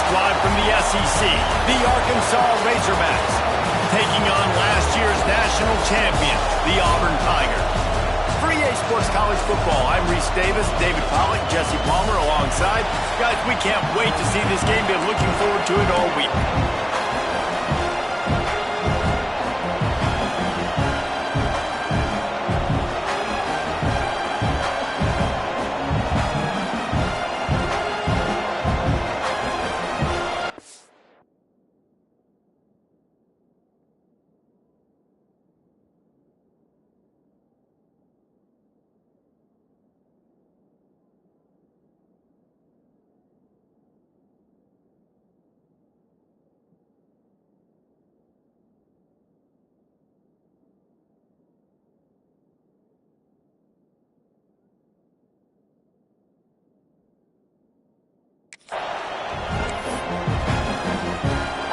squad from the SEC, the Arkansas Razorbacks, taking on last year's national champion, the Auburn Tigers. For EA Sports College Football, I'm Reese Davis, David Pollack, Jesse Palmer alongside. Guys, we can't wait to see this game. Been looking forward to it all week.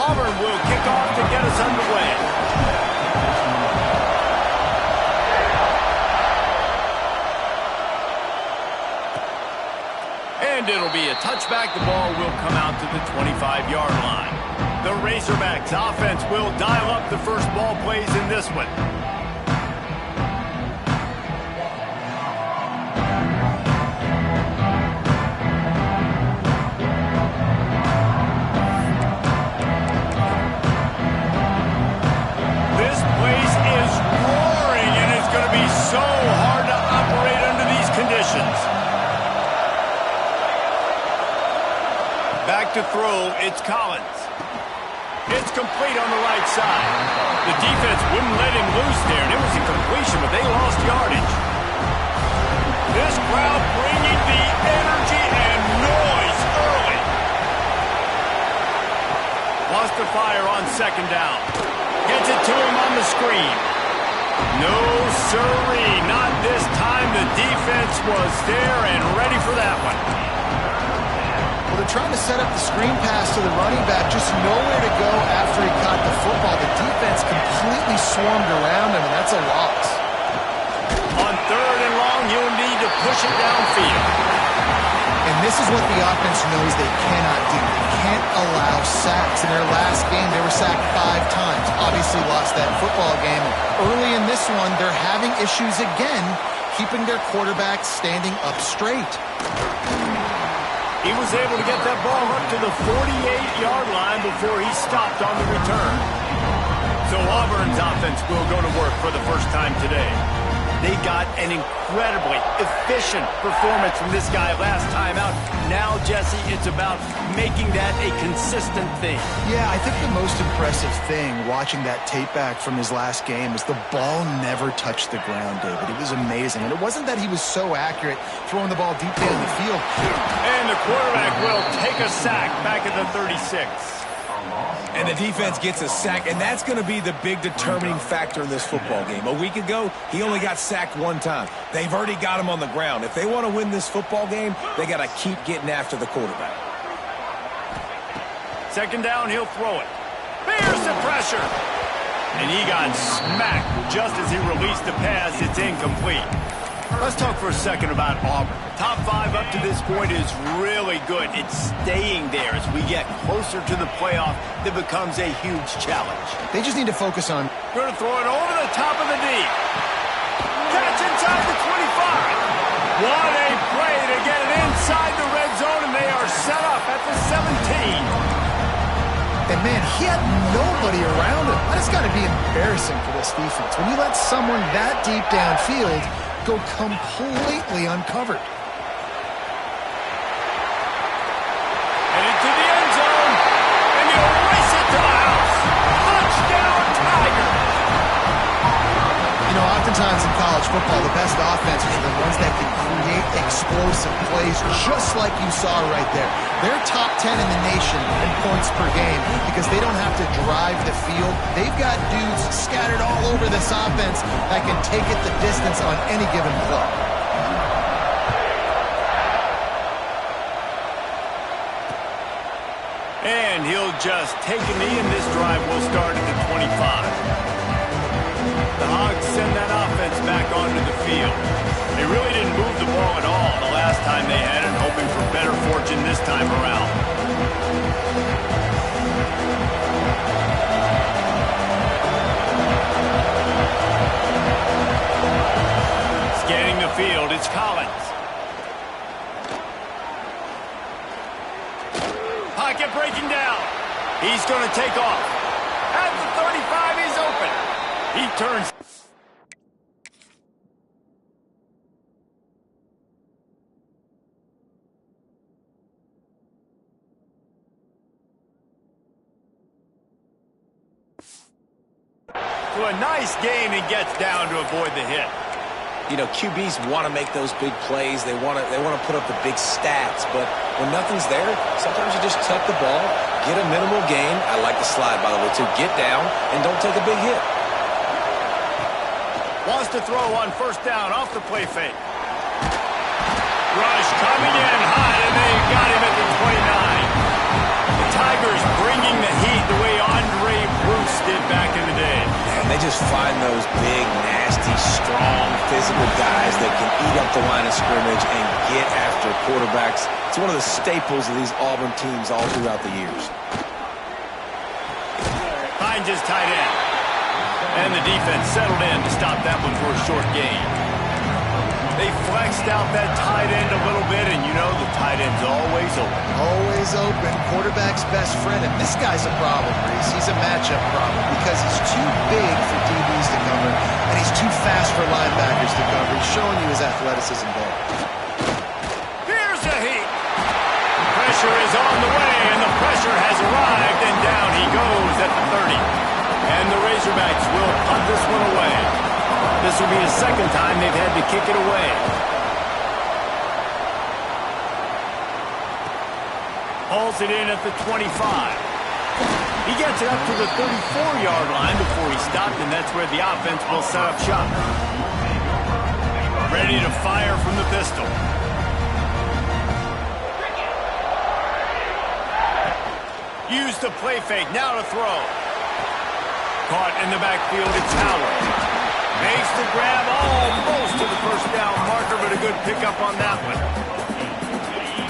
Auburn will kick off to get us underway. And it'll be a touchback. The ball will come out to the 25-yard line. The Razorbacks offense will dial up the first ball plays in this one. So hard to operate under these conditions. Back to throw, it's Collins. It's complete on the right side. The defense wouldn't let him loose there, and it was a completion, but they lost yardage. This crowd bringing the energy and noise early. Lost the fire on second down. Gets it to him on the screen. No, sirree, not this time. The defense was there and ready for that one. Well, they're trying to set up the screen pass to the running back, just nowhere to go after he caught the football. The defense completely swarmed around him, and that's a loss. On third and long, he'll need to push it downfield. And this is what the offense knows they cannot do. They can't allow sacks. In their last game, they were sacked 5 times. Obviously lost that football game. Early in this one, they're having issues again, keeping their quarterback standing up straight. He was able to get that ball up to the 48-yard line before he stopped on the return. So Auburn's offense will go to work for the first time today. They got an incredibly efficient performance from this guy last time out. Now, Jesse, it's about making that a consistent thing. Yeah, I think the most impressive thing watching that tape back from his last game is the ball never touched the ground, David. It was amazing. And it wasn't that he was so accurate throwing the ball deep down the field. And the quarterback will take a sack back at the 36. And the defense gets a sack, and that's going to be the big determining factor in this football game. A week ago, he only got sacked 1 time. They've already got him on the ground. If they want to win this football game, they got to keep getting after the quarterback. Second down, he'll throw it. Bears the pressure. And he got smacked just as he released the pass. It's incomplete. Let's talk for a second about Auburn. Top 5 up to this point is really good. It's staying there. As we get closer to the playoff, it becomes a huge challenge. They just need to focus on... Going to throw it over the top of the deep. Catch inside the 25. What a play to get it inside the red zone, and they are set up at the 17. And, man, he had nobody around him. That has got to be embarrassing for this defense. When you let someone that deep downfield go completely uncovered. And into the end zone, and he'll race it to the house. Touchdown, Tiger! You know, oftentimes in college football, the best offenses are the ones that can create explosive plays, just like you saw right there. They're top 10 in the nation in points per game because they don't have to drive the field. They've got dudes scattered all over this offense that can take it the distance on any given play. And he'll just take a knee, and this drive will start at the 25. The Hogs send that offense back onto the field. They really didn't move the ball at all the last time they had it, hoping for better fortune this time around. He's going to take off. At the 35, he's open. He turns. To a nice gain and gets down to avoid the hit. You know, QBs want to make those big plays. They want to put up the big stats. But when nothing's there, sometimes you just tuck the ball, get a minimal gain. I like the slide, by the way, too. Get down and don't take a big hit. Wants to throw on first down off the play fake. Rush coming in hot, and they got him at the 29. The Tigers bringing the heat the way Andre Bruce did back in the day. And they just find those big, nasty, strong, physical guys that can eat up the line of scrimmage and get after quarterbacks. It's one of the staples of these Auburn teams all throughout the years. Hines is tight end. And the defense settled in to stop that one for a short gain. They flexed out that tight end a little bit, and you know the tight end's always open. Always open. Quarterback's best friend. And this guy's a problem, Reese. He's a matchup problem because he's too big for DBs to cover, and he's too fast for linebackers to cover. He's showing you his athleticism there. Here's a heat. Pressure is on the way, and the pressure has arrived, and down he goes at the 30. And the Razorbacks will punt this one away. This will be the second time they've had to kick it away. Hauls it in at the 25. He gets it up to the 34-yard line before he stopped, and that's where the offense will set up shop. Ready to fire from the pistol. Use the play fake, now to throw. Caught in the backfield, it's Howard. Makes the grab almost to the first down marker, but a good pickup on that one.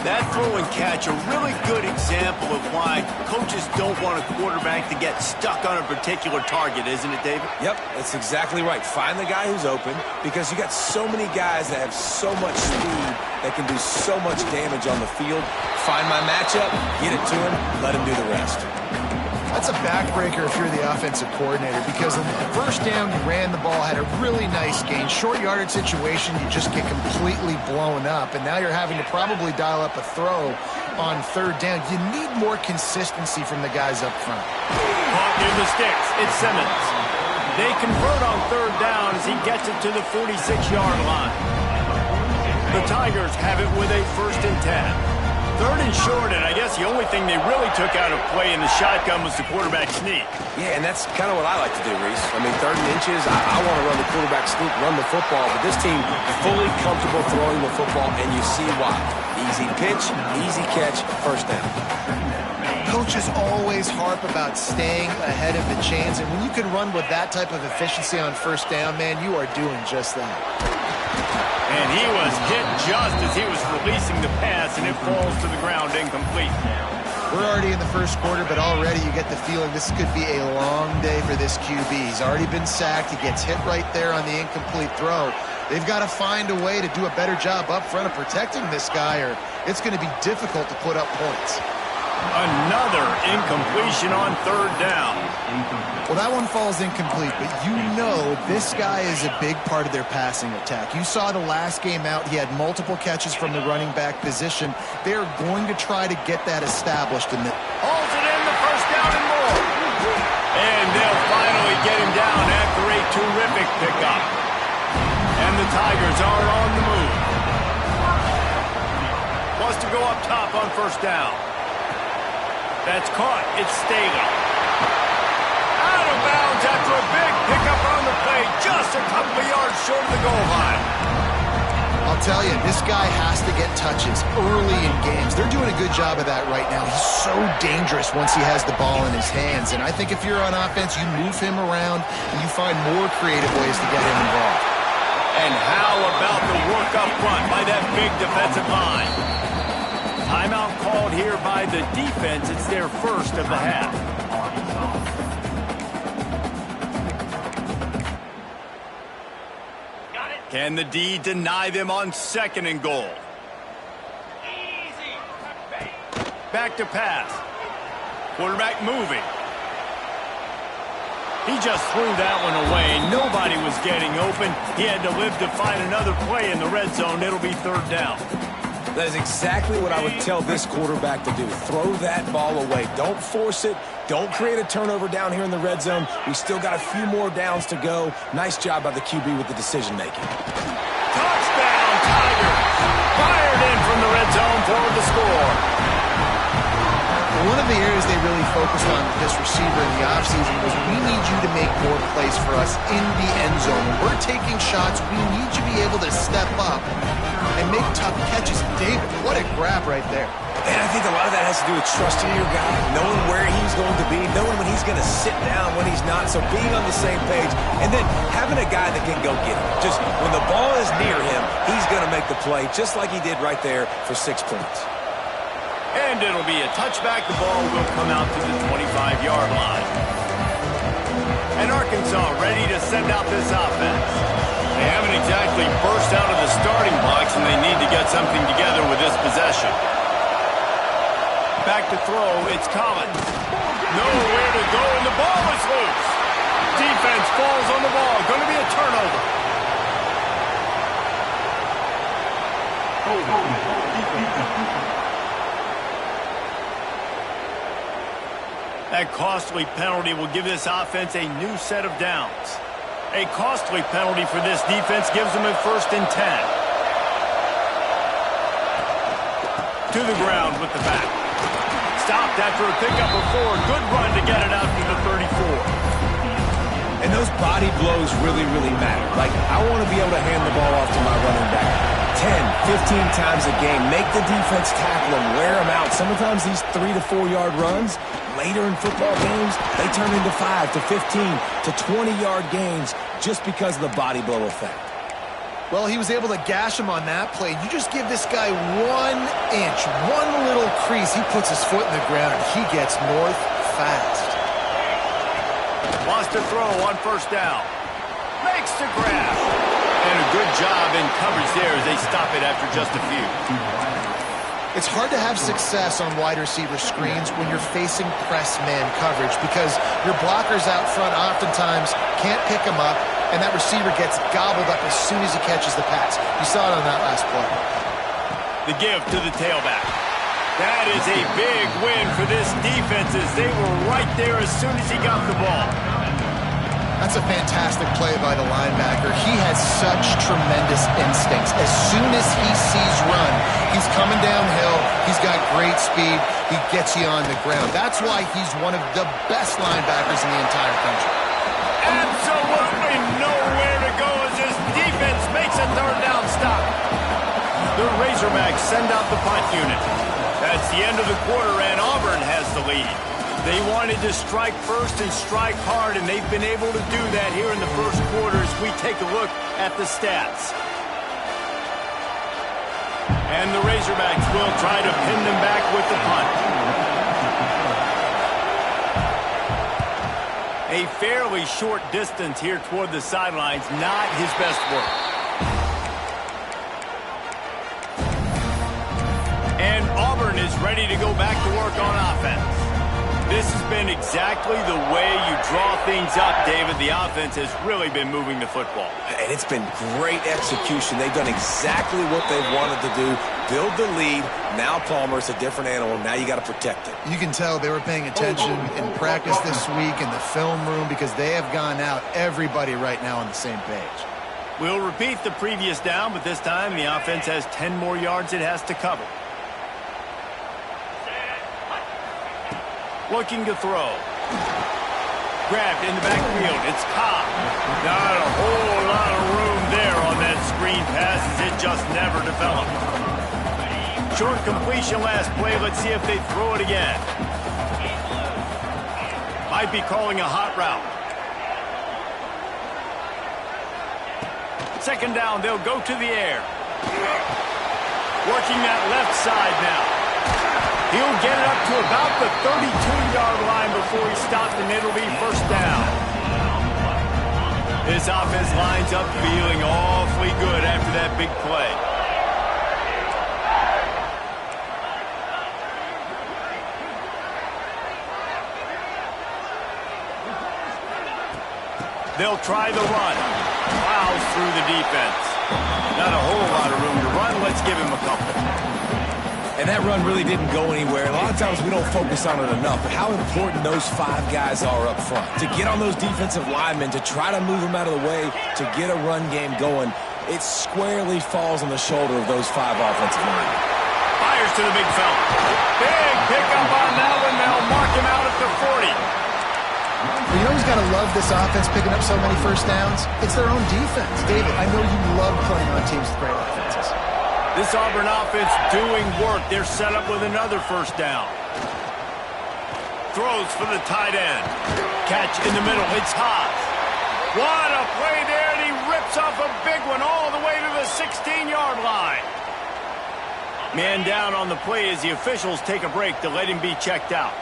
That throw and catch, a really good example of why coaches don't want a quarterback to get stuck on a particular target, isn't it, David? Yep, that's exactly right. Find the guy who's open because you got so many guys that have so much speed that can do so much damage on the field. Find my matchup, get it to him, let him do the rest. That's a backbreaker if you're the offensive coordinator because on the first down, you ran the ball, had a really nice gain. Short yardage situation, you just get completely blown up, and now you're having to probably dial up a throw on third down. You need more consistency from the guys up front. Caught near the sticks. It's Simmons. They convert on third down as he gets it to the 46-yard line. The Tigers have it with a 1st and 10. Third and short, and I guess the only thing they really took out of play in the shotgun was the quarterback sneak. Yeah, and that's kind of what I like to do, Reese. I mean, 3rd and inches, I want to run the quarterback sneak, run the football, but this team fully comfortable throwing the football, and you see why. Easy pitch, easy catch, first down. Coaches always harp about staying ahead of the chains, and when you can run with that type of efficiency on first down, man, you are doing just that. And he was hit just as he was releasing the pass, and it falls to the ground incomplete. We're already in the first quarter, but already you get the feeling this could be a long day for this QB. He's already been sacked. He gets hit right there on the incomplete throw. They've got to find a way to do a better job up front of protecting this guy, or it's going to be difficult to put up points. Another incompletion on third down. Well, that one falls incomplete, but you know this guy is a big part of their passing attack. You saw the last game out, he had multiple catches from the running back position. They're going to try to get that established. In the Holds it in the first down and more. And they'll finally get him down after a terrific pickup. And the Tigers are on the move. Wants to go up top on first down. That's caught. It's Staley. Out of bounds after a big pickup on the play, just a couple of yards short of the goal line. I'll tell you, this guy has to get touches early in games. They're doing a good job of that right now. He's so dangerous once he has the ball in his hands. And I think if you're on offense, you move him around and you find more creative ways to get him involved. And how about the work up front by that big defensive line? Timeout called here by the defense. It's their first of the half. Can the D deny them on 2nd and goal? Back to pass. Quarterback moving. He just threw that one away. Nobody was getting open. He had to live to find another play in the red zone. It'll be third down. That is exactly what I would tell this quarterback to do. Throw that ball away. Don't force it. Don't create a turnover down here in the red zone. We still got a few more downs to go. Nice job by the QB with the decision-making. Touchdown, Tigers! Fired in from the red zone for the score. One of the areas they really focused on with this receiver in the offseason was we need you to make more plays for us in the end zone. When we're taking shots, we need you to be able to step up and make tough catches. David, what a grab right there. And I think a lot of that has to do with trusting your guy, knowing where he's going to be, knowing when he's going to sit down, when he's not, so being on the same page, and then having a guy that can go get him. Just when the ball is near him, he's going to make the play, just like he did right there for 6 points. And it'll be a touchback. The ball will come out to the 25-yard line. And Arkansas ready to send out this offense. They haven't exactly burst out of the starting blocks, and they need to get something together with this possession. Back to throw, it's Collins. Nowhere to go, and the ball is loose. Defense falls on the ball. Going to be a turnover. That costly penalty will give this offense a new set of downs. A costly penalty for this defense gives them a 1st and 10. To the ground with the back. Stopped after a pickup of 4. Good run to get it out to the 34. And those body blows really, really matter. Like, I want to be able to hand the ball off to my running back 10, 15 times a game. Make the defense tackle them, wear them out. Sometimes these 3 to 4 yard runs, later in football games, they turn into 5 to 15 to 20-yard gains just because of the body blow effect. Well, he was able to gash him on that play. You just give this guy 1 inch, one little crease. He puts his foot in the ground, and he gets north fast. Wants to throw on 1st down. Makes the grab. And a good job in coverage there as they stop it after just a few. It's hard to have success on wide receiver screens when you're facing press man coverage because your blockers out front oftentimes can't pick him up, and that receiver gets gobbled up as soon as he catches the pass. You saw it on that last play. The give to the tailback. That is a big win for this defense as they were right there as soon as he got the ball. That's a fantastic play by the linebacker. He has such tremendous instincts. As soon as he sees run, he's coming downhill. He's got great speed. He gets you on the ground. That's why he's one of the best linebackers in the entire country. Absolutely nowhere to go as this defense makes a 3rd down stop. The Razorbacks send out the punt unit. That's the end of the quarter, and Auburn has the lead. They wanted to strike first and strike hard, and they've been able to do that here in the 1st quarter as we take a look at the stats. And the Razorbacks will try to pin them back with the punt. A fairly short distance here toward the sidelines, not his best work. And Auburn is ready to go back to work on offense. This has been exactly the way you draw things up, David. The offense has really been moving the football. And it's been great execution. They've done exactly what they've wanted to do. Build the lead. Now Palmer's a different animal. Now you got to protect it. You can tell they were paying attention in practice this week in the film room because they have gone out, everybody right now on the same page. We'll repeat the previous down, but this time the offense has 10 more yards it has to cover. Looking to throw. Grabbed in the backfield. It's Cobb. Not a whole lot of room there on that screen pass as it just never developed. Short completion last play. Let's see if they throw it again. Might be calling a hot route. 2nd down. They'll go to the air. Working that left side now. He'll get it up to about the 32-yard line before he stopped, and it'll be 1st down. This offense lines up feeling awfully good after that big play. They'll try the run. Plows through the defense. Not a whole lot of room to run. Let's give him a couple. And that run really didn't go anywhere. A lot of times we don't focus on it enough, but how important those 5 guys are up front. To get on those defensive linemen, to try to move them out of the way, to get a run game going, it squarely falls on the shoulder of those 5 offensive linemen. Fires to the big fella. Big pickup on that one. They'll mark him out at the 40. Well, you know who's got to love this offense picking up so many first downs? It's their own defense. David, I know you love playing on teams with great offenses. This Auburn offense doing work. They're set up with another first down. Throws for the tight end. Catch in the middle. It's Haas. What a play there, and he rips off a big one all the way to the 16-yard line. Man down on the play as the officials take a break to let him be checked out.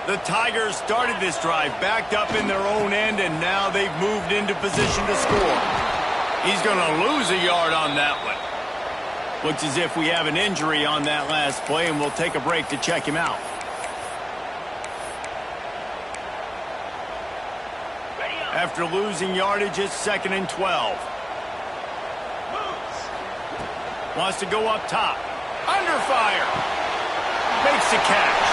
The Tigers started this drive, backed up in their own end, and now they've moved into position to score. He's going to lose a yard on that one. Looks as if we have an injury on that last play, and we'll take a break to check him out. After losing yardage, it's 2nd and 12. Wants to go up top. Under fire. Makes the catch.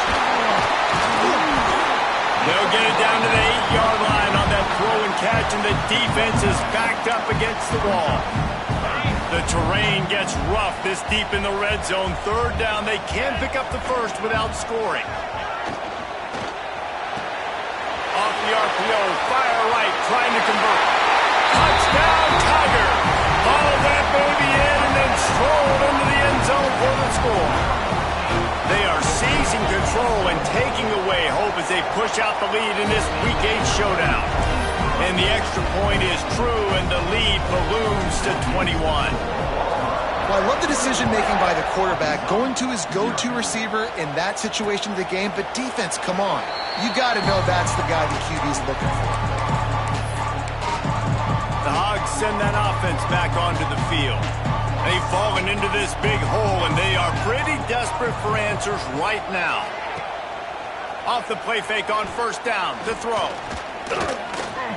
They'll get it down to the 8-yard line on that throw and catch, and the defense is backed up against the wall. The terrain gets rough this deep in the red zone. 3rd down. They can pick up the first without scoring. Off the RPO, fire right, trying to convert. Touchdown, Tiger! Hauled that baby in and then strolled into the end zone for the score. They are seizing control and taking away hope as they push out the lead in this Week 8 showdown. And the extra point is true, and the lead balloons to 21. Well, I love the decision-making by the quarterback, going to his go-to receiver in that situation of the game, but defense, come on. You got to know that's the guy the QB's looking for. The Hogs send that offense back onto the field. They've fallen into this big hole, and they are pretty desperate for answers right now. Off the play fake on first down to throw.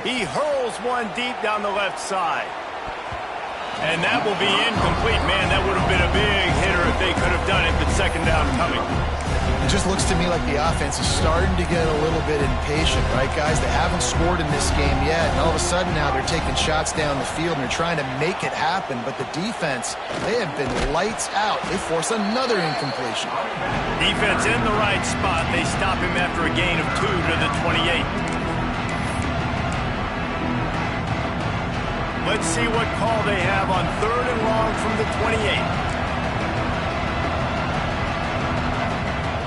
He hurls one deep down the left side. And that will be incomplete. Man, that would have been a big hitter if they could have done it, but 2nd down coming. It just looks to me like the offense is starting to get a little bit impatient, right, guys? They haven't scored in this game yet, and all of a sudden now they're taking shots down the field and they're trying to make it happen. But the defense, they have been lights out. They force another incompletion. Defense in the right spot. They stop him after a gain of 2 to the 28. Let's see what call they have on 3rd and long from the 28.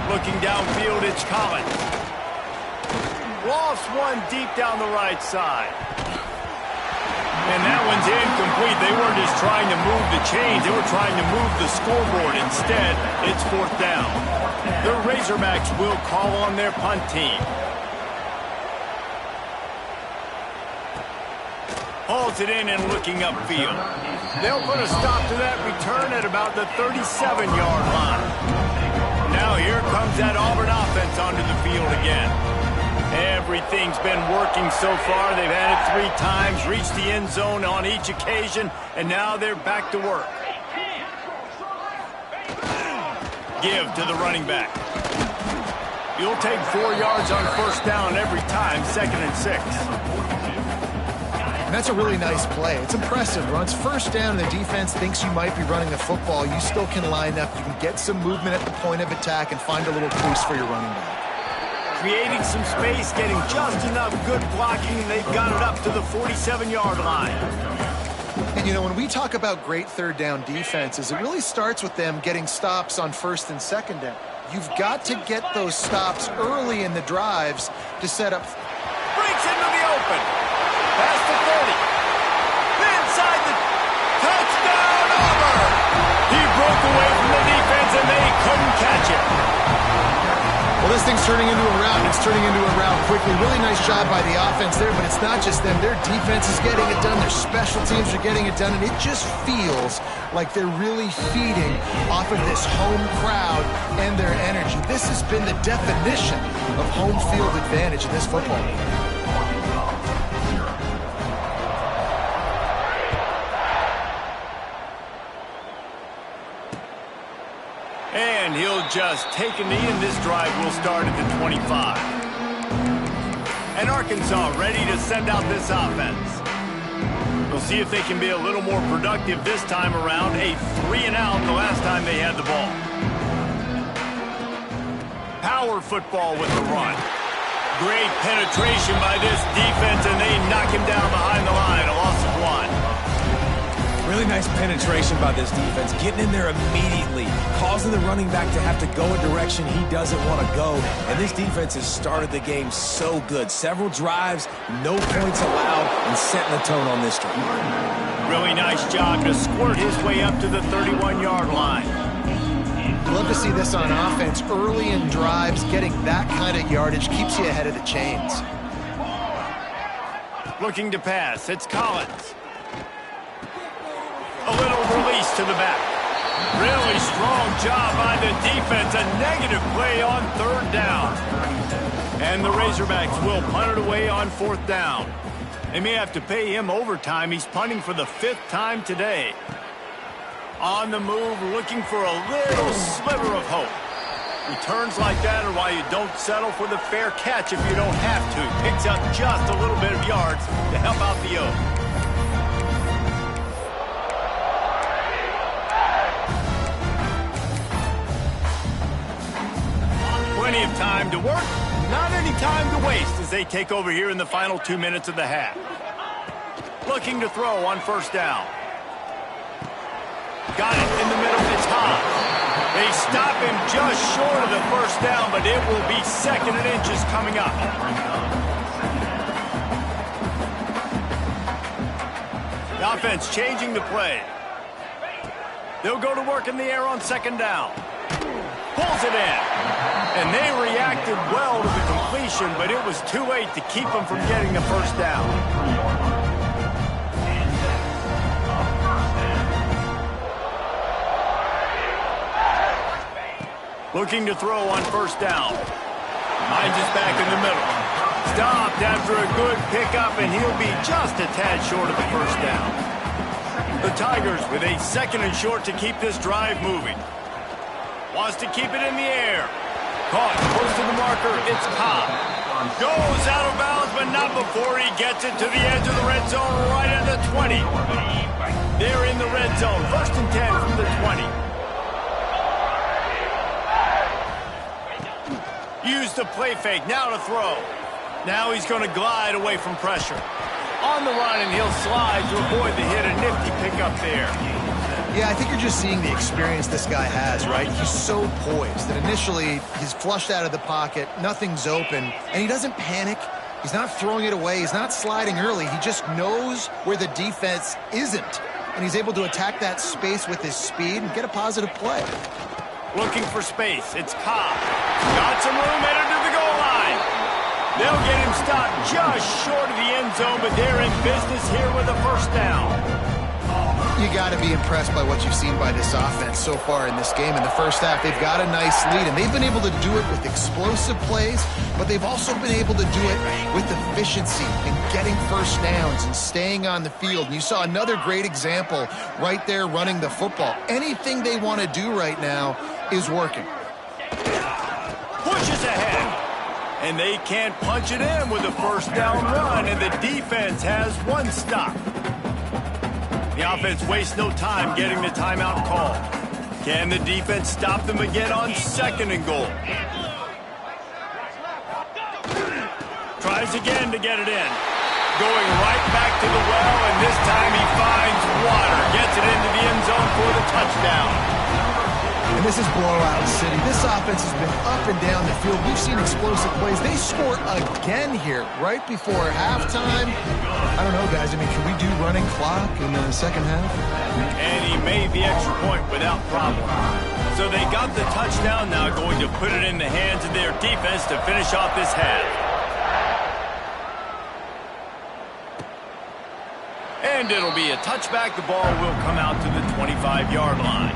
Looking downfield, it's Collins. Lost one deep down the right side. And that one's incomplete. They weren't just trying to move the chains. They were trying to move the scoreboard. Instead, it's 4th down. The Razorbacks will call on their punt team. Hauls it in and looking upfield. They'll put a stop to that return at about the 37-yard line. Now here comes that Auburn offense onto the field again. Everything's been working so far. They've had it 3 times, reached the end zone on each occasion, and now they're back to work. Give to the running back. You'll take 4 yards on first down every time, 2nd and 6. And that's a really nice play. It's impressive. When it's first down and the defense thinks you might be running the football, you still can line up. You can get some movement at the point of attack and find a little crease for your running back. Creating some space, getting just enough good blocking, and they've got it up to the 47-yard line. And, you know, when we talk about great 3rd down defenses, it really starts with them getting stops on 1st and 2nd down. You've got to get those stops early in the drives to set up. Breaks into the open. Past the 30. Inside the touchdown, Auburn. He broke away from the defense, and they couldn't catch it. Well, this thing's turning into a rout, and it's turning into a rout quickly. Really nice job by the offense there, but it's not just them. Their defense is getting it done. Their special teams are getting it done, and it just feels like they're really feeding off of this home crowd and their energy. This has been the definition of home field advantage in this football game. And he'll just take a knee, and this drive will start at the 25. And Arkansas ready to send out this offense. We'll see if they can be a little more productive this time around. A 3-and-out the last time they had the ball. Power football with the run. Great penetration by this defense, and they knock him down behind the line. A loss of 1. Really nice penetration by this defense, getting in there immediately, causing the running back to have to go a direction he doesn't want to go. And this defense has started the game so good. Several drives, no points allowed, and setting the tone on this drive. Really nice job to squirt his way up to the 31-yard line. Love to see this on offense. Early in drives, getting that kind of yardage keeps you ahead of the chains. Looking to pass, it's Collins. A little release to the back. Really strong job by the defense. A negative play on 3rd down. And the Razorbacks will punt it away on 4th down. They may have to pay him overtime. He's punting for the 5th time today. On the move, looking for a little sliver of hope. Returns like that are why you don't settle for the fair catch if you don't have to. Picks up just a little bit of yards to help out the Oaks. Plenty of time to work, not any time to waste as they take over here in the final 2 minutes of the half. Looking to throw on 1st down. Got it in the middle, it's Hobbs. They stop him just short of the 1st down, but it will be 2nd and inches coming up. The offense changing the play. They'll go to work in the air on 2nd down. Pulls it in. And they reacted well to the completion, but it was too late to keep them from getting the 1st down. Looking to throw on 1st down. Hines is back in the middle. Stopped after a good pickup, and he'll be just a tad short of the 1st down. The Tigers with a 2nd and short to keep this drive moving. Wants to keep it in the air. Caught close to the marker. It's Cobb. Goes out of bounds, but not before he gets it to the edge of the red zone right at the 20. They're in the red zone. 1st and 10 from the 20. Use the play fake, now to throw. Now he's going to glide away from pressure. On the run, and he'll slide to avoid the hit. A nifty pickup there. Yeah, I think you're just seeing the experience this guy has, right? He's so poised that initially he's flushed out of the pocket, nothing's open, and he doesn't panic. He's not throwing it away. He's not sliding early. He just knows where the defense isn't, and he's able to attack that space with his speed and get a positive play. Looking for space. It's Cobb. Got some room, headed to the goal line. They'll get him stopped just short of the end zone, but they're in business here with a 1st down. You got to be impressed by what you've seen by this offense so far in this game. In the 1st half, they've got a nice lead, and they've been able to do it with explosive plays, but they've also been able to do it with efficiency and getting 1st downs and staying on the field. And you saw another great example right there running the football. Anything they want to do right now is working. Pushes ahead, and they can't punch it in with a 1st down run, and the defense has 1 stop. The offense wastes no time getting the timeout call. Can the defense stop them again on 2nd and goal? Tries again to get it in. Going right back to the well, and this time he finds water. Gets it into the end zone for the touchdown. And this is blowout city. This offense has been up and down the field. We've seen explosive plays. They score again here right before halftime. I don't know, guys. I mean, can we do running clock in the 2nd half? And he made the extra point without problem. So they got the touchdown, now going to put it in the hands of their defense to finish off this half. And it'll be a touchback. The ball will come out to the 25-yard line.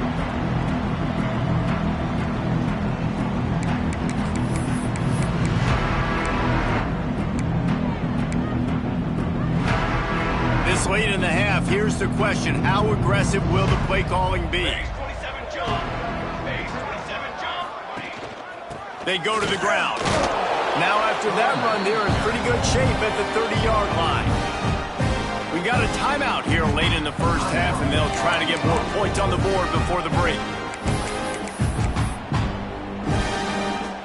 This late in the half, here's the question. How aggressive will the play calling be? They go to the ground. Now after that run, they're in pretty good shape at the 30-yard line. We got a timeout here late in the first half, and they'll try to get more points on the board before the break.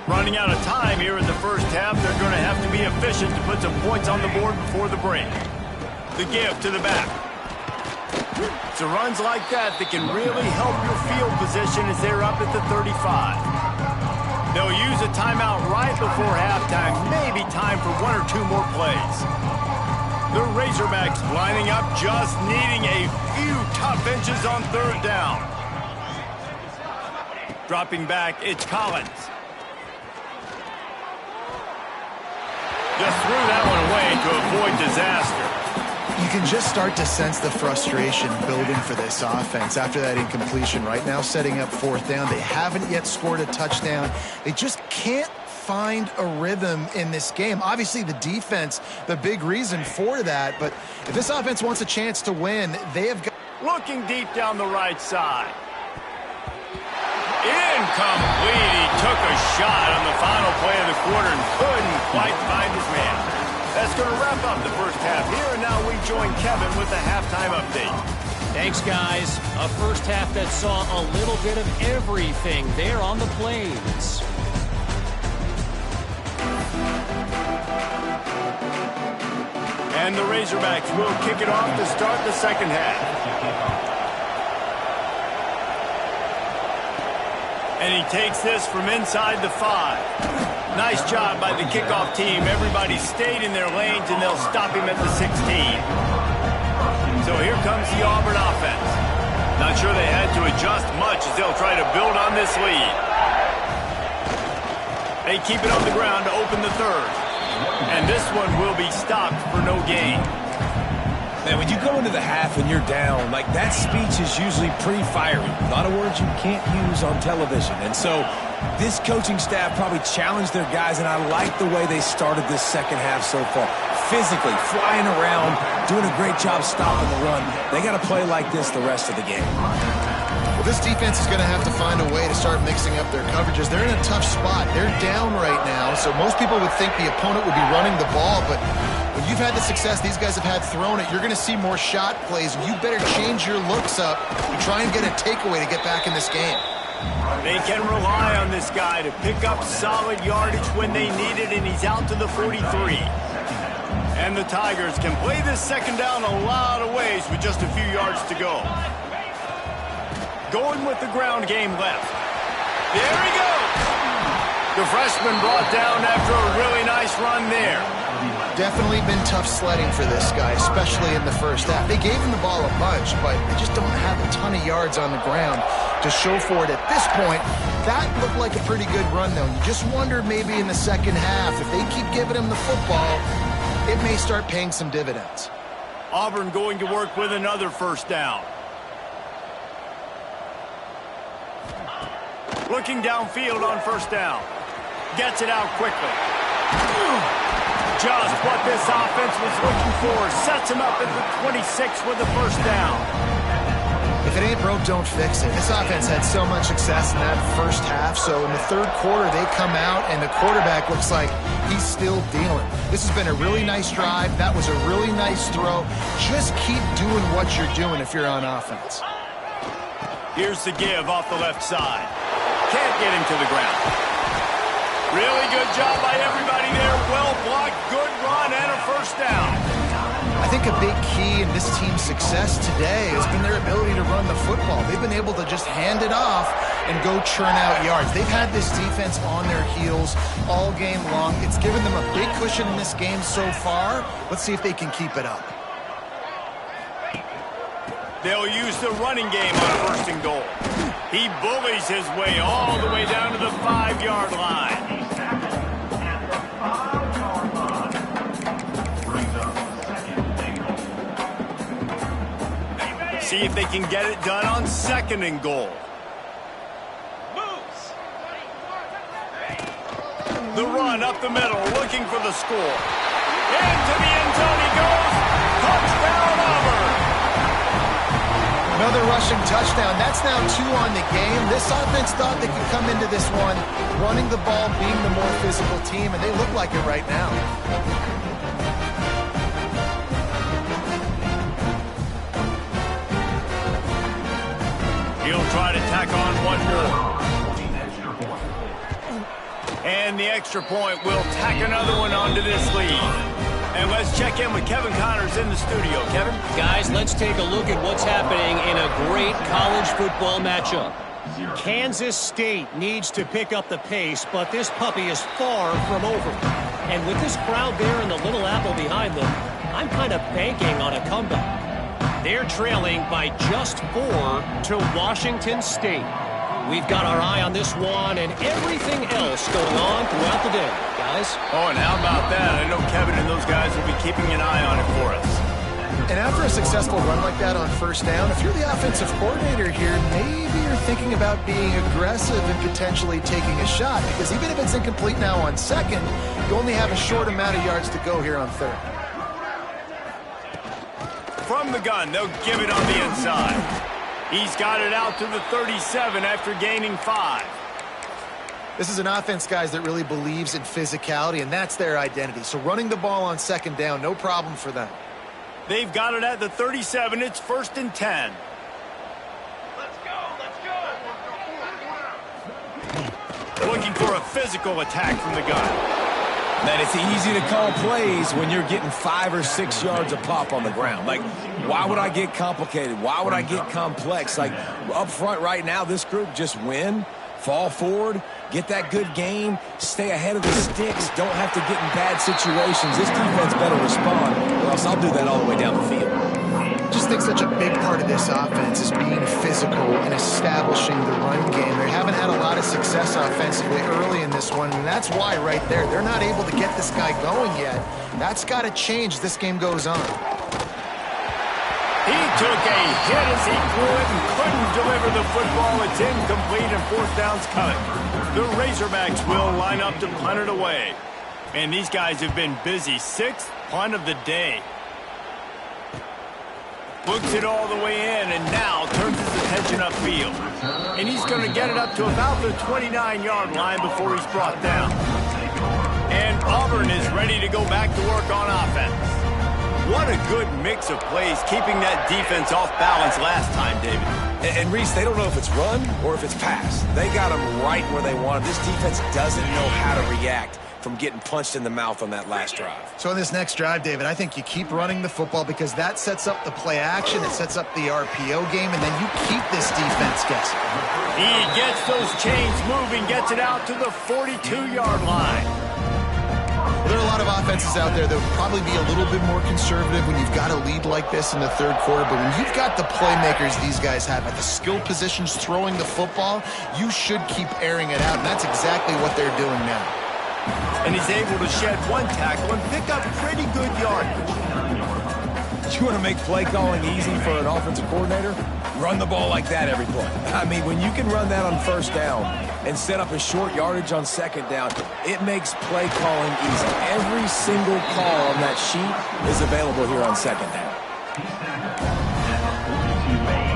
Running out of time here in the first half, they're going to have to be efficient to put some points on the board before the break. The give to the back. It's runs like that can really help your field position as they're up at the 35. They'll use a timeout right before halftime, maybe time for one or two more plays. The Razorbacks lining up, just needing a few tough inches on third down. Dropping back, it's Collins. Just threw that one away to avoid disaster. You can just start to sense the frustration building for this offense after that incompletion. Right now, setting up fourth down. They haven't yet scored a touchdown. They just can't find a rhythm in this game. Obviously, the defense, the big reason for that. But if this offense wants a chance to win, they have got... Looking deep down the right side. Incomplete. He took a shot on the final play of the quarter and couldn't quite find his man. That's going to wrap up the first half here, and now we join Kevin with the halftime update. Thanks, guys. A first half that saw a little bit of everything there on the Plains. And the Razorbacks will kick it off to start the second half. And he takes this from inside the 5. Nice job by the kickoff team. Everybody stayed in their lanes, and they'll stop him at the 16. So here comes the Auburn offense. Not sure they had to adjust much as they'll try to build on this lead. They keep it on the ground to open the third. And this one will be stopped for no gain. Man, when you go into the half and you're down, like that speech is usually pretty fiery. A lot of words you can't use on television. And so this coaching staff probably challenged their guys, and I like the way they started this second half so far. Physically, flying around, doing a great job stopping the run. They got to play like this the rest of the game. Well, this defense is going to have to find a way to start mixing up their coverages. They're in a tough spot. They're down right now, so most people would think the opponent would be running the ball, but when you've had the success these guys have had throwing it, you're going to see more shot plays. You better change your looks up and try and get a takeaway to get back in this game. They can rely on this guy to pick up solid yardage when they need it, and he's out to the 43. And the Tigers can play this second down a lot of ways with just a few yards to go. Going with the ground game left. There he goes. The freshman brought down after a really nice run there. Definitely been tough sledding for this guy, especially in the first half. They gave him the ball a bunch, but they just don't have a ton of yards on the ground to show for it at this point. That looked like a pretty good run, though. You just wonder maybe in the second half, if they keep giving him the football, it may start paying some dividends. Auburn going to work with another first down. Looking downfield on first down. Gets it out quickly. Just what this offense was looking for. Sets him up at the 26 with a first down. If it ain't broke, don't fix it. This offense had so much success in that first half, so in the third quarter they come out and the quarterback looks like he's still dealing. This has been a really nice drive. That was a really nice throw. Just keep doing what you're doing if you're on offense. Here's the give off the left side. Can't get him to the ground. Really good job by everybody there. Well blocked, good run, and a first down. I think a big key in this team's success today has been their ability to run the football. They've been able to just hand it off and go churn out yards. They've had this defense on their heels all game long. It's given them a big cushion in this game so far. Let's see if they can keep it up. They'll use the running game on first and goal. He bullies his way all the way down to the 5-yard line. See if they can get it done on second and goal. The run up the middle, looking for the score. Into the end zone he goes. Touchdown, Auburn. No Another rushing touchdown. That's now 2 on the game. This offense thought they could come into this one running the ball, being the more physical team, and they look like it right now. He'll try to tack on one more. And the extra point will tack another one onto this lead. And let's check in with Kevin Connors in the studio. Kevin? Guys, let's take a look at what's happening in a great college football matchup. Kansas State needs to pick up the pace, but this puppy is far from over. And with this crowd there and the Little Apple behind them, I'm kind of banking on a comeback. They're trailing by just 4 to Washington State. We've got our eye on this one and everything else going on throughout the day, guys. Oh, and how about that? I know Kevin and those guys will be keeping an eye on it for us. And after a successful run like that on first down, if you're the offensive coordinator here, maybe you're thinking about being aggressive and potentially taking a shot, because even if it's incomplete now on second, you only have a short amount of yards to go here on third. From the gun, they'll give it on the inside. He's got it out to the 37 after gaining 5. This is an offense, guys, that really believes in physicality, and that's their identity. So running the ball on second down, no problem for them. They've got it at the 37. It's 1st and 10. Looking for a physical attack from the gun. Man, it's easy to call plays when you're getting 5 or 6 yards a pop on the ground. Like, why would I get complicated? Why would I get complex? Like, up front right now, this group just win, fall forward, get that good gain, stay ahead of the sticks, don't have to get in bad situations. This defense better respond, or else I'll do that all the way down the field. I just think such a big part of this offense is being physical and establishing the run game. They haven't had a lot of success offensively early in this one, and that's why right there, they're not able to get this guy going yet. That's got to change as this game goes on. He took a hit as he threw it and couldn't deliver the football. It's incomplete and 4th down's coming. The Razorbacks will line up to punt it away. And these guys have been busy. 6th punt of the day. Looks it all the way in and now turns his attention upfield. And he's going to get it up to about the 29-yard line before he's brought down. And Auburn is ready to go back to work on offense. What a good mix of plays, keeping that defense off balance last time, David. And Reese, they don't know if it's run or if it's pass. They got them right where they want them. This defense doesn't know how to react from getting punched in the mouth on that last drive. So in this next drive, David, I think you keep running the football because that sets up the play action, it sets up the RPO game, and then you keep this defense guessing. He gets those chains moving, gets it out to the 42-yard line. There are a lot of offenses out there that would probably be a little bit more conservative when you've got a lead like this in the third quarter, but when you've got the playmakers these guys have at the skill positions throwing the football, you should keep airing it out, and that's exactly what they're doing now. And he's able to shed one tackle and pick up pretty good yardage. You want to make play calling easy for an offensive coordinator? Run the ball like that every play. I mean, when you can run that on first down and set up a short yardage on second down, it makes play calling easy. Every single call on that sheet is available here on second down.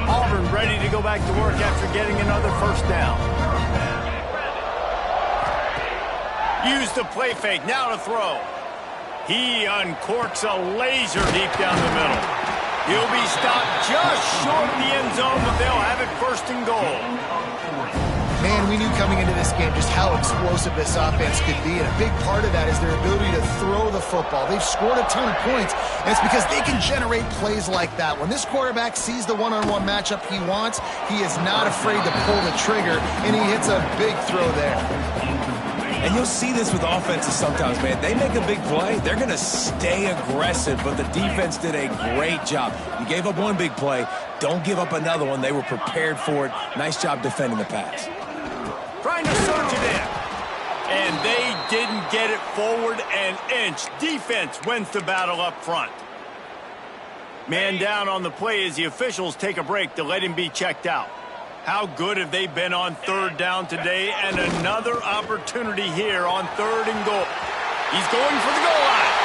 Auburn ready to go back to work after getting another first down. Use the play fake, now to throw. He uncorks a laser deep down the middle. He'll be stopped just short of the end zone, but they'll have it 1st and goal. Man, we knew coming into this game just how explosive this offense could be, and a big part of that is their ability to throw the football. They've scored a ton of points, and it's because they can generate plays like that. When this quarterback sees the one-on-one matchup he wants, he is not afraid to pull the trigger, and he hits a big throw there. And you'll see this with offenses sometimes, man. They make a big play, they're going to stay aggressive, but the defense did a great job. You gave up one big play, don't give up another one. They were prepared for it. Nice job defending the pass. Trying to surge it in. And they didn't get it forward an inch. Defense wins the battle up front. Man down on the play as the officials take a break to let him be checked out. How good have they been on third down today? And another opportunity here on 3rd and goal. He's going for the goal line.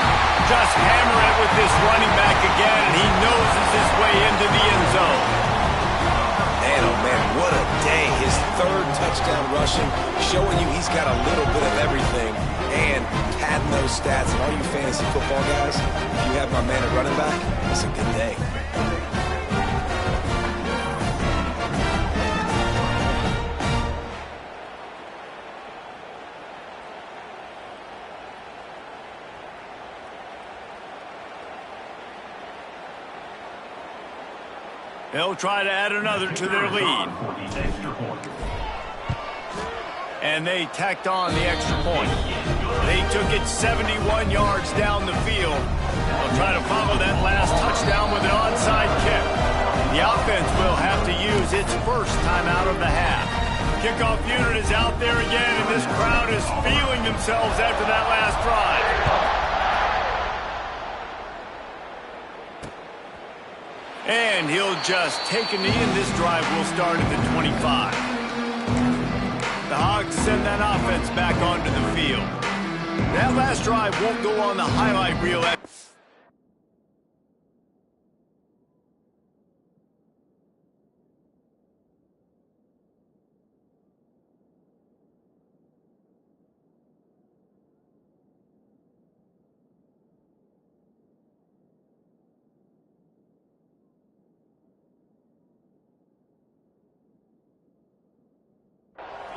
Just hammer it with this running back again, and he noses his way into the end zone. touchdown rushing, showing you he's got a little bit of everything, and padding those stats. And all you fantasy football guys, if you have my man at running back, it's a good day. They'll try to add another to their lead. And they tacked on the extra point. They took it 71 yards down the field. They'll try to follow that last touchdown with an onside kick. The offense will have to use its first timeout of the half. Kickoff unit is out there again, and this crowd is feeling themselves after that last drive. And he'll just take a knee, and this drive will start at the 25. The Hogs send that offense back onto the field. That last drive won't go on the highlight reel.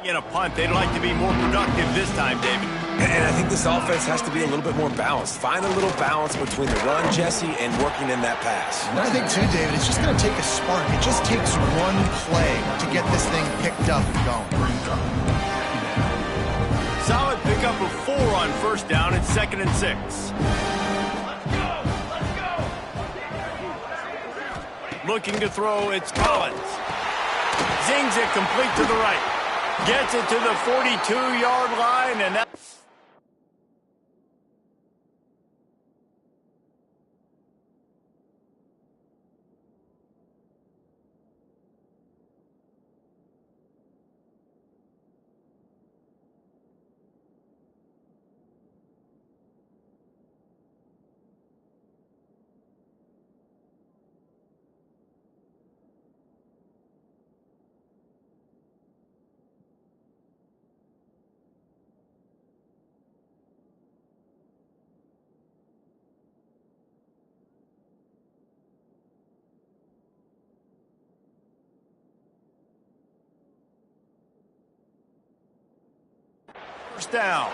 In a punt, they'd like to be more productive this time, David. And I think this offense has to be a little bit more balanced. Find a little balance between the run, Jesse, and working in that pass. And I think, too, David, it's just going to take a spark. It just takes one play to get this thing picked up and going. Solid pickup of 4 on first down and 2nd and 6. Looking to throw, it's Collins. Zings it complete to the right. Gets it to the 42-yard line, and that... down.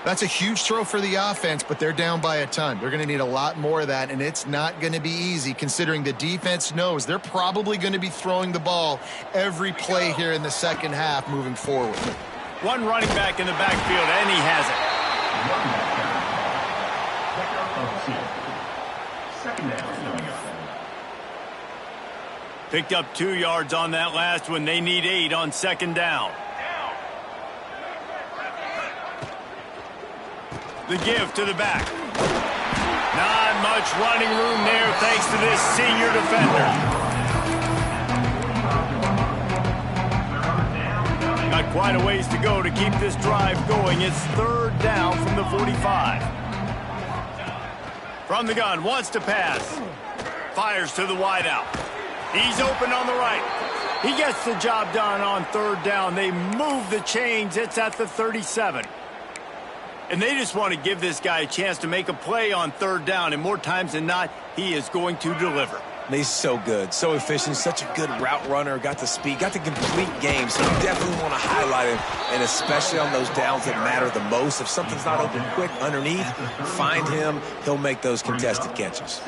That's a huge throw for the offense, but they're down by a ton. They're going to need a lot more of that, and it's not going to be easy considering the defense knows they're probably going to be throwing the ball every play here in the second half moving forward. One running back in the backfield, and he has it. Picked up 2 yards on that last one. They need 8 on 2nd down. The give to the back. Not much running room there thanks to this senior defender. Got quite a ways to go to keep this drive going. It's 3rd down from the 45. From the gun, wants to pass. Fires to the wideout. He's open on the right. He gets the job done on 3rd down. They move the chains. It's at the 37. And they just want to give this guy a chance to make a play on 3rd down. And more times than not, he is going to deliver. He's so good, so efficient, such a good route runner, got the speed, got the complete game. So you definitely want to highlight him, and especially on those downs that matter the most. If something's not open quick underneath, find him. He'll make those contested catches.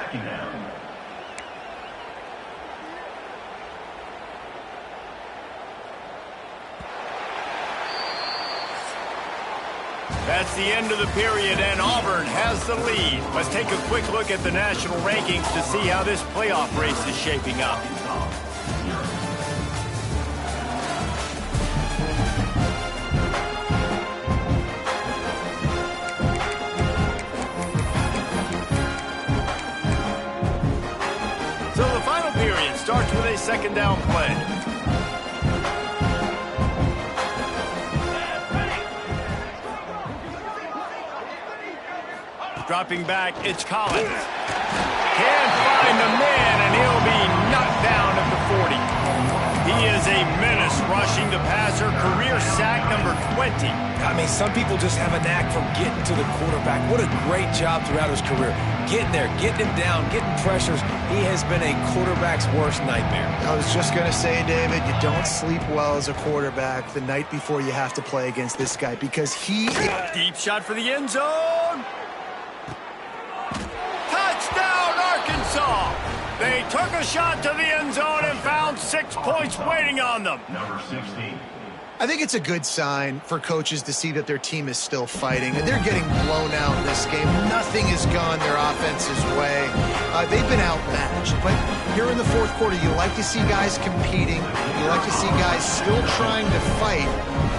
That's the end of the period, and Auburn has the lead. Let's take a quick look at the national rankings to see how this playoff race is shaping up. So the final period starts with a 2nd down play. Dropping back, it's Collins. Can't find the man, and he'll be knocked down at the 40. He is a menace rushing the pass. 20. I mean, some people just have a knack for getting to the quarterback. What a great job throughout his career. Getting there, getting him down, getting pressures. He has been a quarterback's worst nightmare. I was just going to say, David, you don't sleep well as a quarterback the night before you have to play against this guy because he... Deep shot for the end zone. Touchdown, Arkansas. They took a shot to the end zone and found 6 points waiting on them. Number 16. I think it's a good sign for coaches to see that their team is still fighting. They're getting blown out in this game. Nothing has gone their offense's way. They've been outmatched. But here in the fourth quarter, you like to see guys competing. You like to see guys still trying to fight.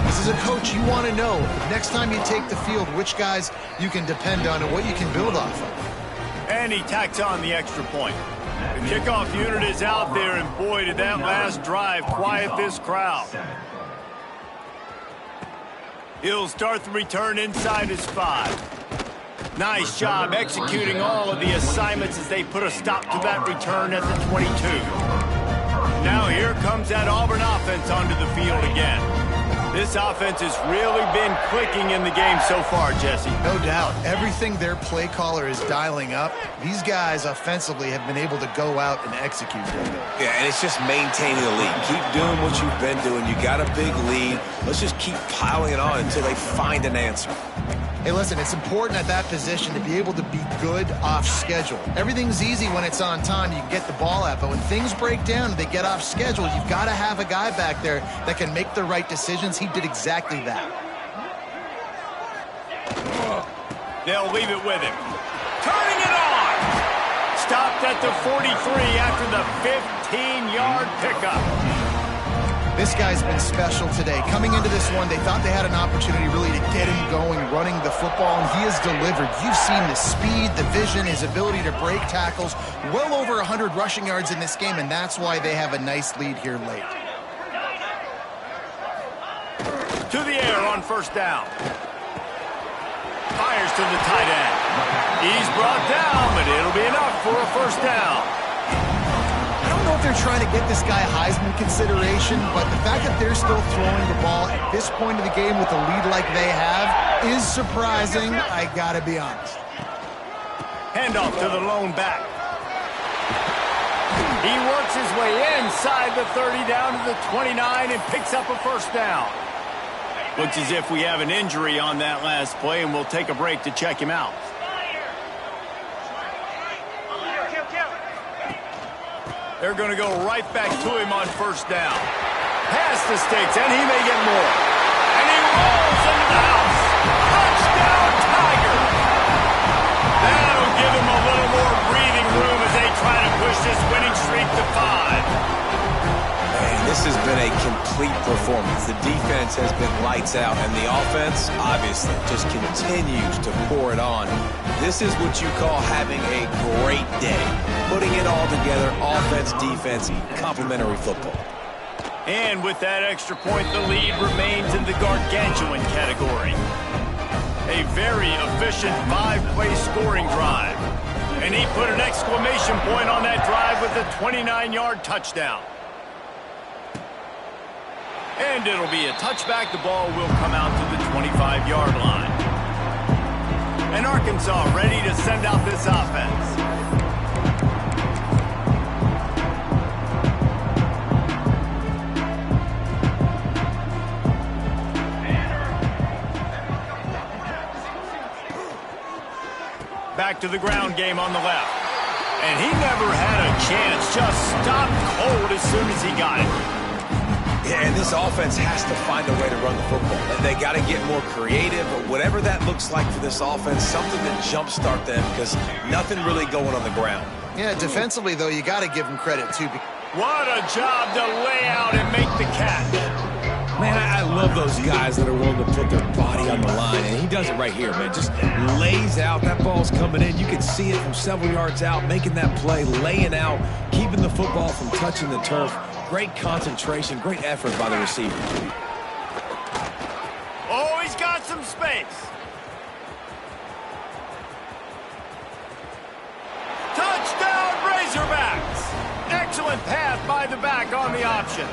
Because as a coach, you want to know next time you take the field which guys you can depend on and what you can build off of. And he tacks on the extra point. The kickoff unit is out there, and boy, did that last drive quiet this crowd. He'll start the return inside his 5. Nice job executing all of the assignments as they put a stop to that return at the 22. Now here comes that Auburn offense onto the field again. This offense has really been clicking in the game so far, Jesse. No doubt. Everything their play caller is dialing up, these guys offensively have been able to go out and execute. Yeah, and it's just maintaining the lead. Keep doing what you've been doing. You got a big lead. Let's just keep piling it on until they find an answer. Hey, listen, it's important at that position to be able to be good off schedule. Everything's easy when it's on time. You can get the ball out. But when things break down, they get off schedule. You've got to have a guy back there that can make the right decisions. He did exactly that. They'll leave it with him. Turning it on. Stopped at the 43 after the 15-yard pickup. This guy's been special today. Coming into this one, they thought they had an opportunity really to get him going, running the football, and he has delivered. You've seen the speed, the vision, his ability to break tackles. Well over 100 rushing yards in this game, and that's why they have a nice lead here late. To the air on first down. Fires to the tight end. He's brought down, but it'll be enough for a first down. I don't know if they're trying to get this guy Heisman consideration, but the fact that they're still throwing the ball at this point of the game with a lead like they have is surprising, I gotta be honest. Handoff to the lone back. He works his way inside the 30 down to the 29 and picks up a first down. Looks as if we have an injury on that last play, and we'll take a break to check him out. They're going to go right back to him on first down. Past the sticks, and he may get more. And he rolls into the house. Touchdown, Tiger! That'll give him a little more breathing room as they try to push this winning streak to 5. Man, this has been a complete performance. The defense has been lights out, and the offense, obviously, just continues to pour it on. This is what you call having a great day. Putting it all together, offense, defense, complementary football. And with that extra point, the lead remains in the gargantuan category. A very efficient 5-play scoring drive. And he put an exclamation point on that drive with a 29-yard touchdown. And it'll be a touchback. The ball will come out to the 25-yard line. And Arkansas ready to send out this offense. Back to the ground game on the left. And he never had a chance. Just stopped cold as soon as he got it. Yeah, and this offense has to find a way to run the football. They got to get more creative, or whatever that looks like for this offense, something to jumpstart them, because nothing really going on the ground. Yeah, defensively, though, you got to give him credit, too. What a job to lay out and make the catch. Man, I love those guys that are willing to put their body on the line, and he does it right here, man. Just lays out. That ball's coming in. You can see it from several yards out, making that play, laying out, keeping the football from touching the turf. Great concentration, great effort by the receiver. Oh, he's got some space. Touchdown, Razorbacks. Excellent pass by the back on the option.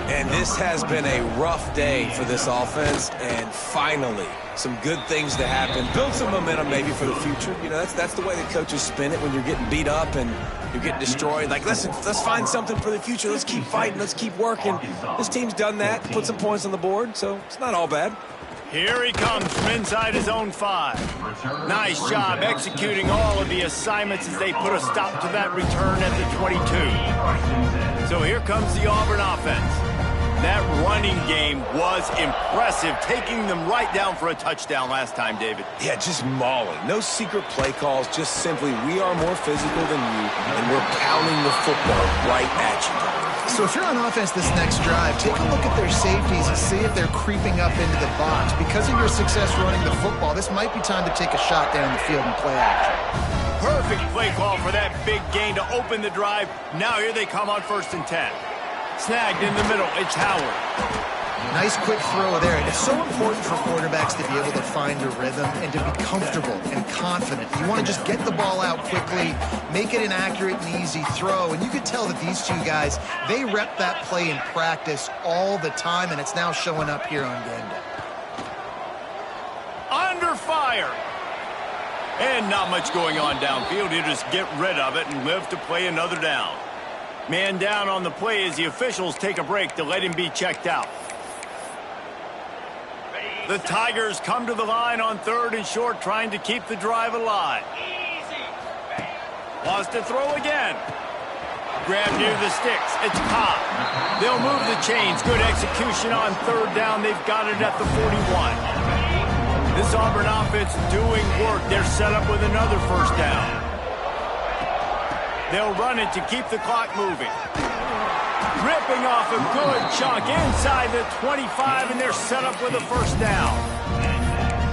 And this has been a rough day for this offense, and finally, some good things to happen. Build some momentum maybe for the future. You know, that's the way that coaches spin it when you're getting beat up and you're getting destroyed. Like, listen, let's find something for the future. Let's keep fighting. Let's keep working. This team's done that, put some points on the board, so it's not all bad. Here he comes from inside his own 5. Nice job executing all of the assignments as they put a stop to that return at the 22. So here comes the Auburn offense. That running game was impressive, taking them right down for a touchdown last time, David. Yeah, just mauling. No secret play calls, just simply we are more physical than you, and we're pounding the football right at you. So if you're on offense this next drive, take a look at their safeties and see if they're creeping up into the box. Because of your success running the football, this might be time to take a shot down the field and play action. Perfect play call for that big gain to open the drive. Now here they come on 1st and 10. Snagged in the middle, it's Howard. Nice quick throw there. And it's so important for quarterbacks to be able to find a rhythm and to be comfortable and confident. You want to just get the ball out quickly, make it an accurate and easy throw. And you could tell that these two guys, they rep that play in practice all the time, and it's now showing up here on game day. Under fire. And not much going on downfield. You just get rid of it and live to play another down. Man down on the play as the officials take a break to let him be checked out. The Tigers come to the line on 3rd and short, trying to keep the drive alive. Wants to throw again. Grab near the sticks. It's Cobb. They'll move the chains. Good execution on 3rd down. They've got it at the 41. This Auburn offense doing work. They're set up with another 1st down. They'll run it to keep the clock moving. Ripping off a good chunk inside the 25, and they're set up with a 1st down.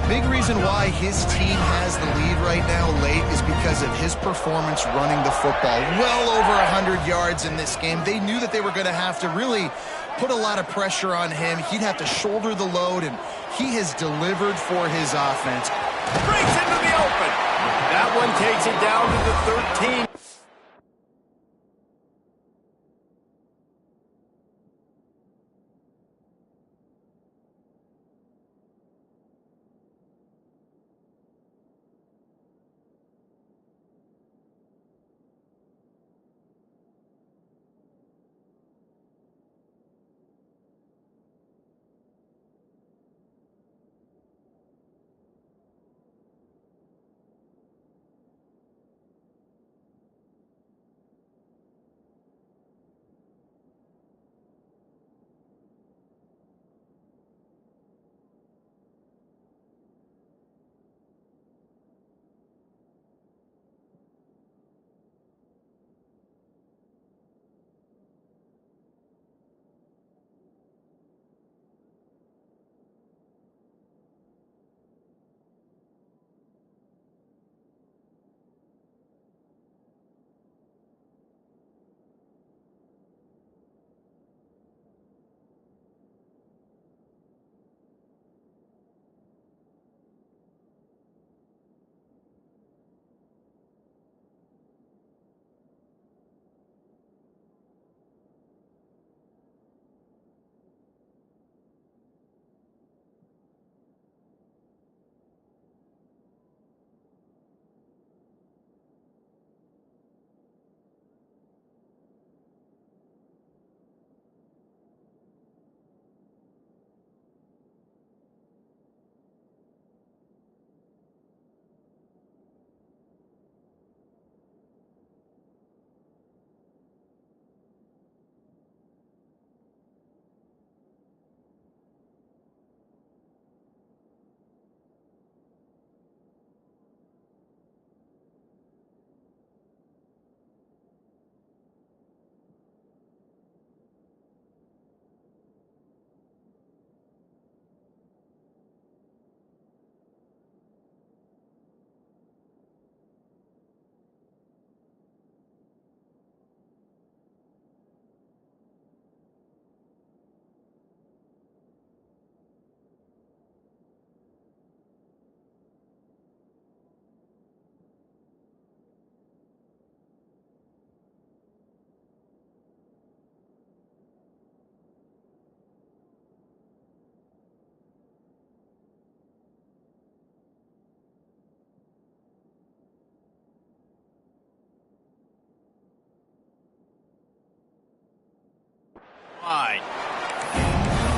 Big reason why his team has the lead right now late is because of his performance running the football. Well over 100 yards in this game. They knew that they were going to have to really put a lot of pressure on him. He'd have to shoulder the load, and he has delivered for his offense. Breaks into the open. That one takes it down to the 13.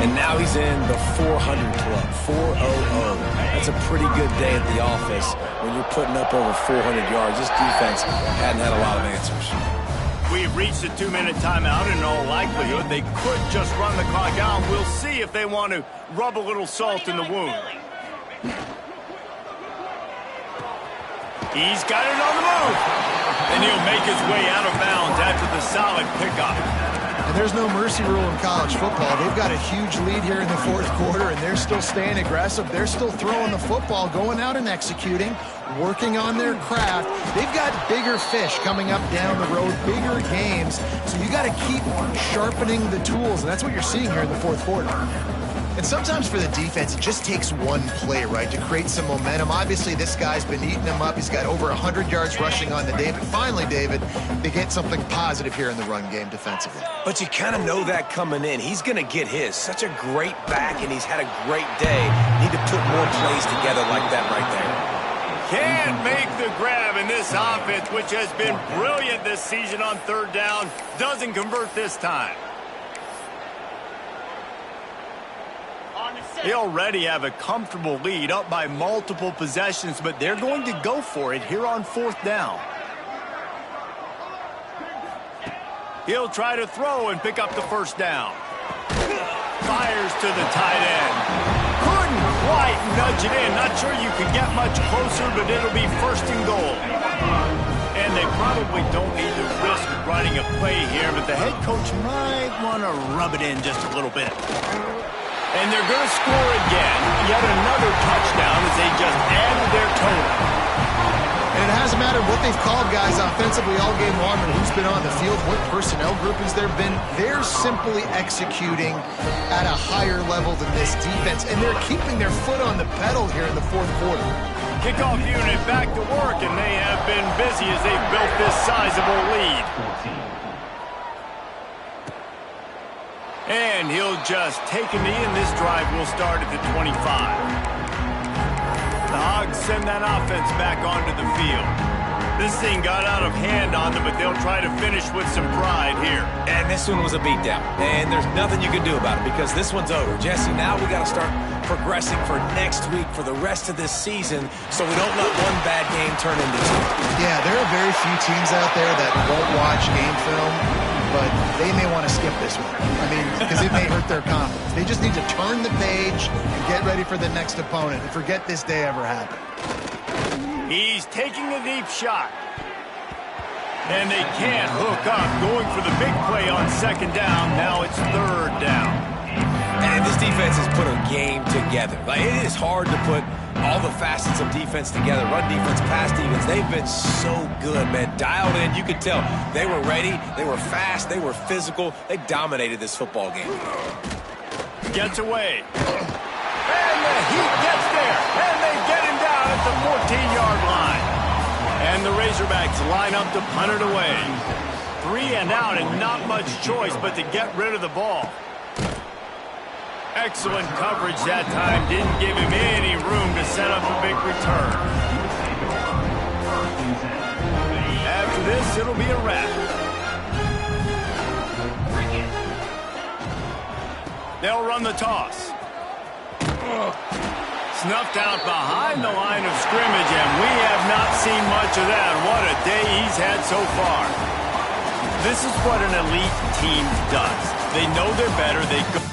And now he's in the 400 club, 400. That's a pretty good day at the office when you're putting up over 400 yards. This defense hadn't had a lot of answers. We've reached a 2-minute timeout. In all likelihood, they could just run the clock out. We'll see if they want to rub a little salt in the wound. He's got it on the move. And he'll make his way out of bounds after the solid pickup. And there's no mercy rule in college football. They've got a huge lead here in the fourth quarter, and they're still staying aggressive. They're still throwing the football, going out and executing, working on their craft. They've got bigger fish coming up down the road, bigger games. So you got to keep sharpening the tools, and that's what you're seeing here in the fourth quarter. And sometimes for the defense, it just takes one play, right, to create some momentum. Obviously, this guy's been eating them up. He's got over 100 yards rushing on the day. But finally, David, they get something positive here in the run game defensively. But you kind of know that coming in. He's going to get his. Such a great back, and he's had a great day. Need to put more plays together like that right there. Can't make the grab in this offense, which has been brilliant this season on third down. Doesn't convert this time. They already have a comfortable lead, up by multiple possessions, but they're going to go for it here on fourth down. He'll try to throw and pick up the first down. Fires to the tight end. Couldn't quite nudge it in. Not sure you could get much closer, but it'll be first and goal. And they probably don't need to risk running a play here, but the head coach might want to rub it in just a little bit. And they're going to score again. Yet another touchdown as they just added their total. And it hasn't mattered what they've called guys offensively all game long and who's been on the field, what personnel groupings there have been. They're simply executing at a higher level than this defense, and they're keeping their foot on the pedal here in the fourth quarter. Kickoff unit back to work, and they have been busy as they've built this sizable lead. And he'll just take a knee, and this drive will start at the 25. The Hogs send that offense back onto the field. This thing got out of hand on them, but they'll try to finish with some pride here. And this one was a beatdown. And there's nothing you can do about it because this one's over. Jesse, now we got to start progressing for next week, for the rest of this season, so we don't let one bad game turn into two. Yeah, there are very few teams out there that won't watch game film, but they may want to skip this one. I mean, because it may hurt their confidence. They just need to turn the page and get ready for the next opponent and forget this day ever happened. He's taking a deep shot. And they can't hook up. Going for the big play on second down. Now it's third down. And this defense has put a game together. Like, it is hard to put all the facets of defense together. Run defense, pass defense. They've been so good, man. Dialed in. You could tell they were ready. They were fast. They were physical. They dominated this football game. Gets away. And the Heat gets there. And they get him down at the 14-yard line. And the Razorbacks line up to punt it away. 3 and out, and not much choice but to get rid of the ball. Excellent coverage that time. Didn't give him any room to set up a big return. After this, it'll be a wrap. They'll run the toss. Snuffed out behind the line of scrimmage, and we have not seen much of that. What a day he's had so far. This is what an elite team does. They know they're better. They go